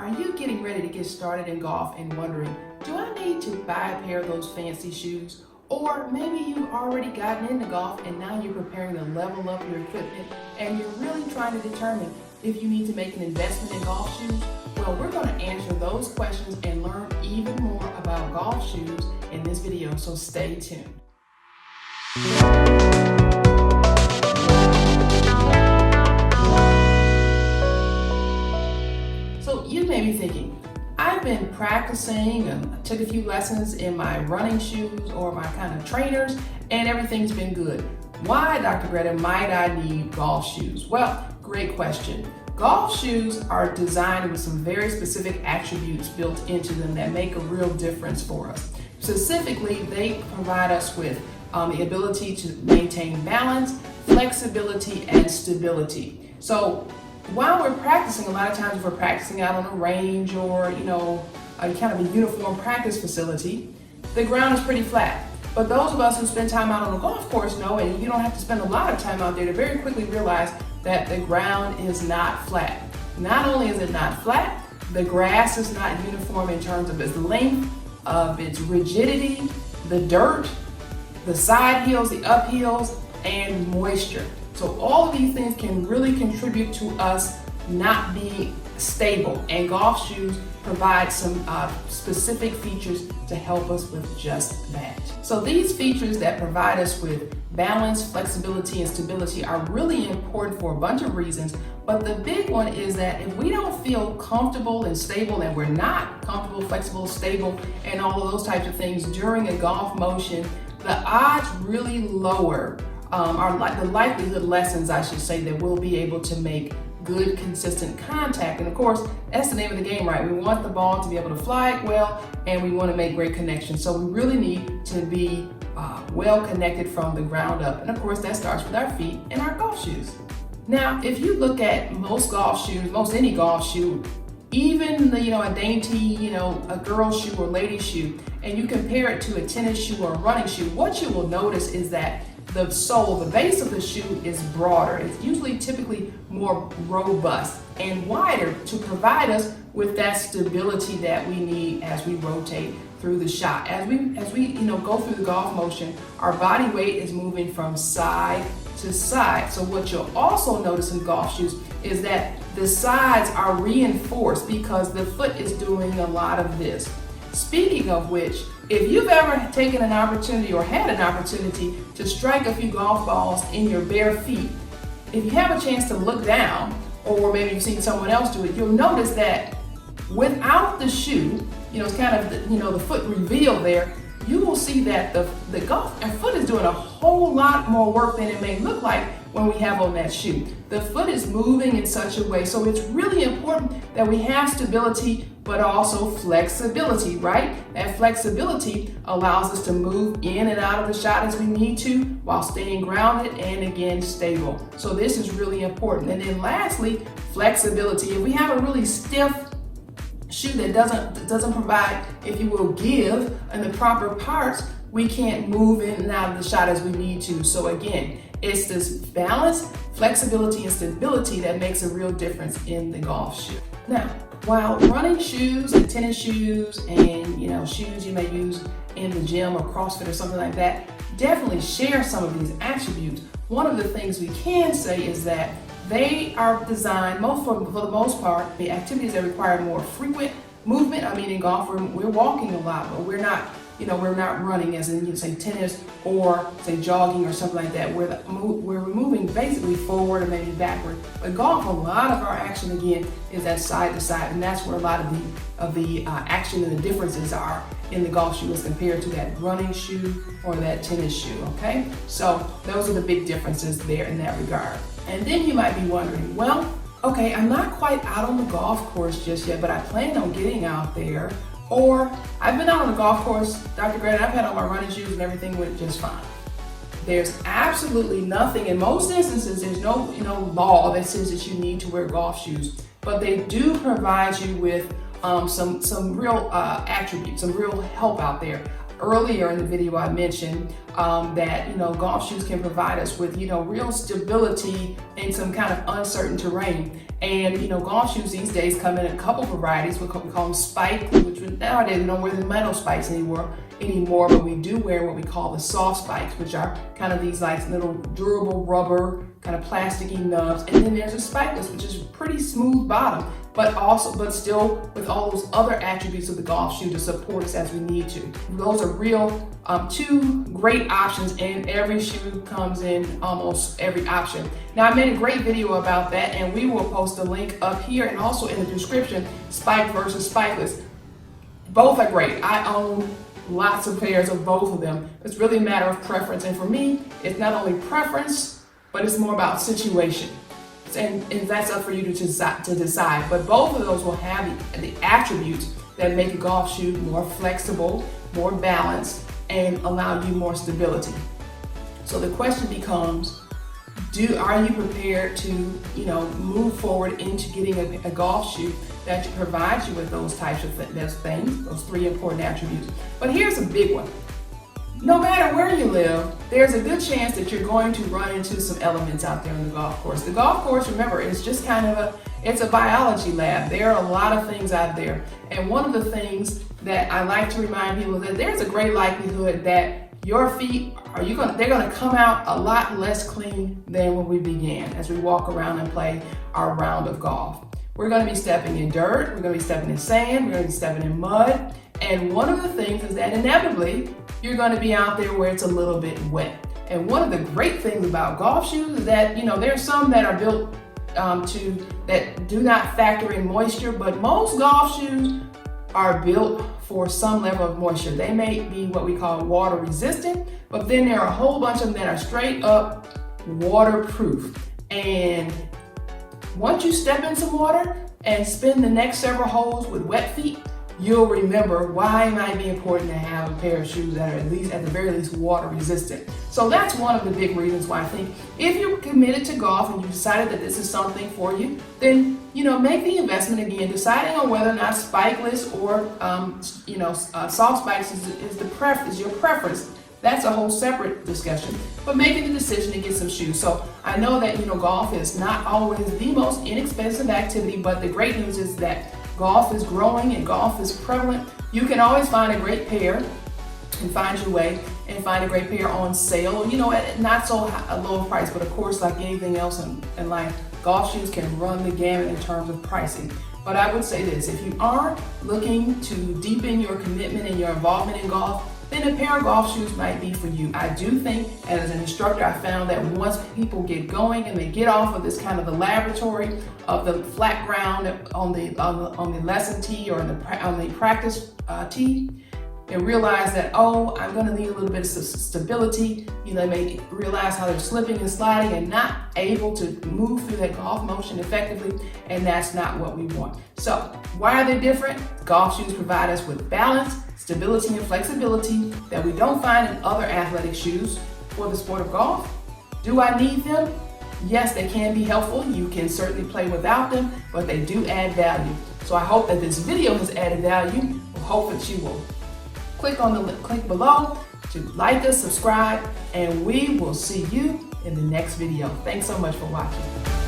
Are you getting ready to get started in golf and wondering, do I need to buy a pair of those fancy shoes? Or maybe you've already gotten into golf and now you're preparing to level up your equipment and you're really trying to determine if you need to make an investment in golf shoes? Well, we're going to answer those questions and learn even more about golf shoes in this video, so stay tuned. So you may be thinking, I've been practicing and took a few lessons in my running shoes or my kind of trainers and everything's been good. Why, Dr. Greta, might I need golf shoes? Well, great question. Golf shoes are designed with some very specific attributes built into them that make a real difference for us. Specifically, they provide us with the ability to maintain balance, flexibility, and stability. So while we're practicing, a lot of times we're practicing out on a range or, a kind of a uniform practice facility, the ground is pretty flat. But those of us who spend time out on a golf course know, and you don't have to spend a lot of time out there to very quickly realize that the ground is not flat. Not only is it not flat, the grass is not uniform in terms of its length, of its rigidity, the dirt, the side hills, the up hills, and moisture. So all of these things can really contribute to us not being stable, and golf shoes provide some specific features to help us with just that. So these features that provide us with balance, flexibility, and stability are really important for a bunch of reasons, but the big one is that if we don't feel comfortable and stable, and we're not comfortable, flexible, stable, and all of those types of things during a golf motion, the odds really lower the likelihood lessens, I should say, that we'll be able to make good, consistent contact. And of course, that's the name of the game, right? We want the ball to be able to fly well, and we want to make great connections. So we really need to be well connected from the ground up. And of course, that starts with our feet and our golf shoes. Now, if you look at most golf shoes, most any golf shoe, even a dainty, a girl's shoe or lady's shoe, and you compare it to a tennis shoe or a running shoe, what you will notice is that the sole, the base of the shoe is broader. It's usually typically more robust and wider to provide us with that stability that we need as we rotate through the shot. As we go through the golf motion, our body weight is moving from side to side. So what you'll also notice in golf shoes is that the sides are reinforced because the foot is doing a lot of this. Speaking of which, if you've ever taken an opportunity or had an opportunity to strike a few golf balls in your bare feet, if you have a chance to look down, or maybe you've seen someone else do it, you'll notice that without the shoe, it's kind of the foot reveal there, you will see that the foot is doing a whole lot more work than it may look like when we have on that shoe. The foot is moving in such a way, so it's really important that we have stability but also flexibility, right? That flexibility allows us to move in and out of the shot as we need to while staying grounded and again stable. So this is really important. And then lastly, flexibility. If we have a really stiff shoe that doesn't provide, if you will, give in the proper parts, we can't move in and out of the shot as we need to. So again, it's this balance, flexibility, and stability that makes a real difference in the golf shoe. Now, while running shoes and tennis shoes and shoes you may use in the gym or CrossFit or something like that definitely share some of these attributes, one of the things we can say is that they are designed, for the most part, the activities that require more frequent movement. I mean, in golf, we're walking a lot, but we're not running as in, say, tennis or say jogging or something like that, where we're moving basically forward or maybe backward. But golf, a lot of our action again is that side to side, and that's where a lot of the action and the differences are in the golf shoe as compared to that running shoe or that tennis shoe. Okay, so those are the big differences there in that regard. And then you might be wondering, well, okay, I'm not quite out on the golf course just yet, but I plan on getting out there. Or I've been out on the golf course, Dr. Greta, I've had on my running shoes and everything went just fine. There's absolutely nothing, in most instances, there's no law that says that you need to wear golf shoes, but they do provide you with some real attributes, some real help out there. earlier in the video I mentioned that golf shoes can provide us with real stability in some kind of uncertain terrain. And golf shoes these days come in a couple varieties. We call them spike, which nowadays we don't wear the metal spikes anymore, but we do wear what we call the soft spikes, which are kind of these like little durable rubber, kind of plasticky nubs. And then there's a spikeless, which is pretty smooth bottom, but still with all those other attributes of the golf shoe to support us as we need to. Those are real two great options, and every shoe comes in almost every option. Now I made a great video about that, and we will post a link up here and also in the description, spike versus spikeless. Both are great. I own lots of pairs of both of them. It's really a matter of preference, and for me, it's not only preference, but it's more about situation. And that's up for you to decide. But both of those will have the attributes that make a golf shoe more flexible, more balanced, and allow you more stability. So the question becomes, are you prepared to move forward into getting a golf shoe that provides you with those types of things, those three important attributes? But here's a big one. No matter where you live, there's a good chance that you're going to run into some elements out there on the golf course. The golf course, remember, is just kind of it's a biology lab. There are a lot of things out there. And one of the things that I like to remind people is that there's a great likelihood that your feet they're gonna come out a lot less clean than when we began as we walk around and play our round of golf. We're gonna be stepping in dirt, we're gonna be stepping in sand, we're gonna be stepping in mud. And one of the things is that inevitably, you're going to be out there where it's a little bit wet. And one of the great things about golf shoes is that, there's some that are built that do not factor in moisture, but most golf shoes are built for some level of moisture. They may be what we call water resistant, but then there are a whole bunch of them that are straight up waterproof. And once you step in some water and spend the next several holes with wet feet, you'll remember why it might be important to have a pair of shoes that are at the very least water resistant. So that's one of the big reasons why I think if you're committed to golf and you decided that this is something for you, then make the investment again, deciding on whether or not spikeless or soft spikes is your preference. That's a whole separate discussion, but making the decision to get some shoes. So I know that golf is not always the most inexpensive activity, but the great news is that golf is growing and golf is prevalent. You can always find a great pair and find your way and find a great pair on sale, at not so low price, but of course, like anything else in life, golf shoes can run the gamut in terms of pricing. But I would say this, if you are looking to deepen your commitment and your involvement in golf, then a pair of golf shoes might be for you. I do think, as an instructor, I found that once people get going and they get off of this kind of the laboratory of the flat ground on the lesson tee or on the practice tee, and realize that, I'm going to need a little bit of stability. They may realize how they're slipping and sliding and not able to move through that golf motion effectively, and that's not what we want. So why are they different? Golf shoes provide us with balance, stability, and flexibility that we don't find in other athletic shoes for the sport of golf. Do I need them? Yes, they can be helpful. You can certainly play without them, but they do add value. So I hope that this video has added value. I hope that you will click on the link below to like us, subscribe, and we will see you in the next video. Thanks so much for watching.